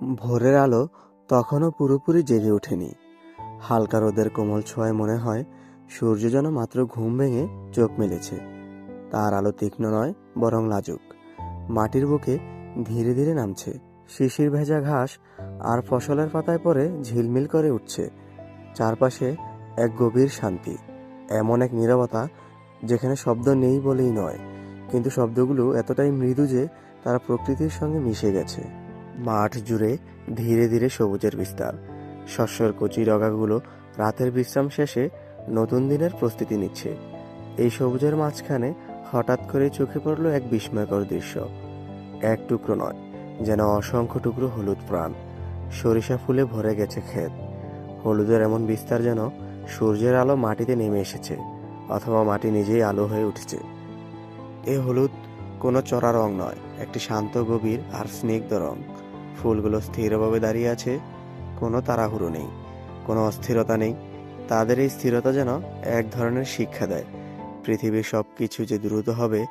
ভোরের আলো তখনও পুরোপুরি জেগে ওঠেনি। হালকা রোদের কোমল ছোঁয়ায় মনে হয় সূর্য যেন মাত্র ঘুম ভেঙে চোখ মেলেছে। তার আলো তীক্ষ্ণ নয়, বরং লাজুক। মাটির বুকে ধীরে ধীরে নামছে। শিশির ভেজা ঘাস আর ফসলের পাতায় পড়ে ঝিলমিল করে উঠছে। চারপাশে এক গভীর শান্তি, এমন এক নীরবতা যেখানে শব্দ নেই বলেই নয়, কিন্তু শব্দগুলো এতটাই মৃদু যে তারা প্রকৃতির সঙ্গে মিশে গেছে। মাঠ জুড়ে ধীরে ধীরে সবুজের বিস্তার। শস্যের কচি ডগাগুলো রাতের বিশ্রাম শেষে নতুন দিনের প্রস্তুতি নিচ্ছে। এই সবুজের মাঝখানে হঠাৎ করে চোখে পড়ল এক বিস্ময়কর দৃশ্য। এক টুকরো নয়, যেন অসংখ্য টুকরো হলুদ প্রাণ। সরিষা ফুলে ভরে গেছে ক্ষেত। হলুদের এমন বিস্তার যেন সূর্যের আলো মাটিতে নেমে এসেছে, অথবা মাটি নিজেই আলো হয়ে উঠেছে। এ হলুদ কোনো চড়া রং নয়, একটি শান্ত, গভীর আর স্নিগ্ধ রং। ফুলগুলো স্থিরভাবে দাঁড়িয়ে আছে, কোনো তাড়াহুড়ো নেই, কোনো অস্থিরতা নেই। তাদের এই স্থিরতা যেন এক ধরনের শিক্ষা দেয়। পৃথিবীর সব কিছু যে দ্রুত হবে,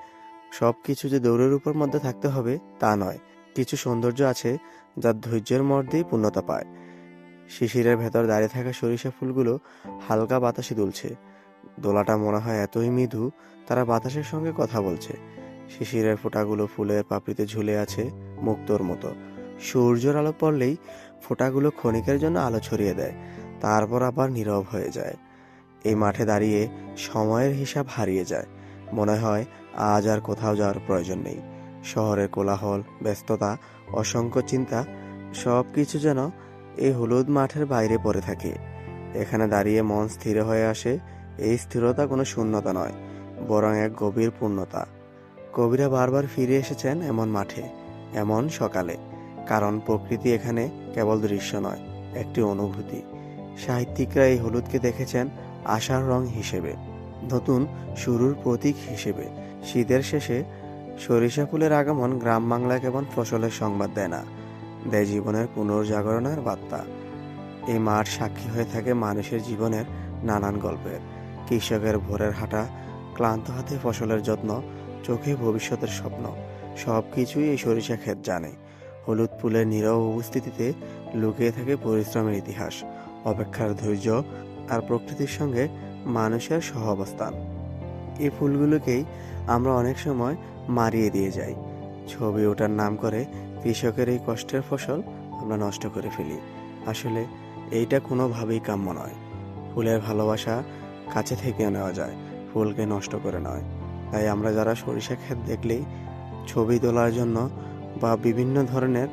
সব কিছু যে দৌড়ের উপর মধ্যে থাকতে হবে, তা নয়। কিছু সৌন্দর্য আছে যা ধৈর্যের মধ্যেই পূর্ণতা পায়। শিশিরের ভেতর দাঁড়িয়ে থাকা সরিষা ফুলগুলো হালকা বাতাসে দুলছে। দোলাটা মনে হয় এতই মৃদু, তারা বাতাসের সঙ্গে কথা বলছে। শিশিরের ফোঁটাগুলো ফুলের পাপড়িতে ঝুলে আছে, মুক্তোর মতো। সূর্যের আলো পড়লেই ফোঁটাগুলো ক্ষণিকের জন্য আলো ছড়িয়ে দেয়, তারপর আবার নীরব হয়ে যায়। এই মাঠে দাঁড়িয়ে সময়ের হিসাব হারিয়ে যায়। মনে হয় আজ আর কোথাও যাওয়ার প্রয়োজন নেই। শহরের কোলাহল, ব্যস্ততা, অসংখ্য চিন্তা, সব কিছু যেন এই হলুদ মাঠের বাইরে পড়ে থাকে। এখানে দাঁড়িয়ে মন স্থির হয়ে আসে। এই স্থিরতা কোনো শূন্যতা নয়, বরং এক গভীর পূর্ণতা। কবিরা বারবার ফিরে এসেছেন এমন মাঠে, এমন সকালে, কারণ প্রকৃতি এখানে কেবল দৃশ্য নয়, একটি অনুভূতি। সাহিত্যিকরা এই হলুদকে দেখেছেন আশার রং হিসেবে, নতুন শুরুর প্রতীক হিসেবে। শীতের শেষে সরিষা ফুলের আগমন গ্রাম বাংলায় কেবল ফসলের সংবাদ দেয় না, দেয় জীবনের পুনর্জাগরণের বার্তা। এই মাঠ সাক্ষী হয়ে থাকে মানুষের জীবনের নানান গল্পের। কৃষকের ভোরের হাঁটা, ক্লান্ত হাতে ফসলের যত্ন, চোখে ভবিষ্যতের স্বপ্ন, সব কিছুই এই সরিষা ক্ষেত জানে। হলুদ ফুলের নীরব উপস্থিতিতে লুকিয়ে থাকে পরিশ্রমের ইতিহাস, অপেক্ষার ধৈর্য আর প্রকৃতির সঙ্গে মানুষের সহাবস্থান। এই ফুলগুলোকেই আমরা অনেক সময় মারিয়ে দিয়ে যাই। ছবি ওঠার নাম করে কৃষকের এই কষ্টের ফসল আমরা নষ্ট করে ফেলি। আসলে এইটা কোনোভাবেই কাম্য নয়। ফুলের ভালোবাসা কাছে থেকে নেওয়া যায়, ফুলকে নষ্ট করে নয়। তাই আমরা যারা সরিষা ক্ষেত দেখলেই ছবি তোলার জন্য বা বিভিন্ন ধরনের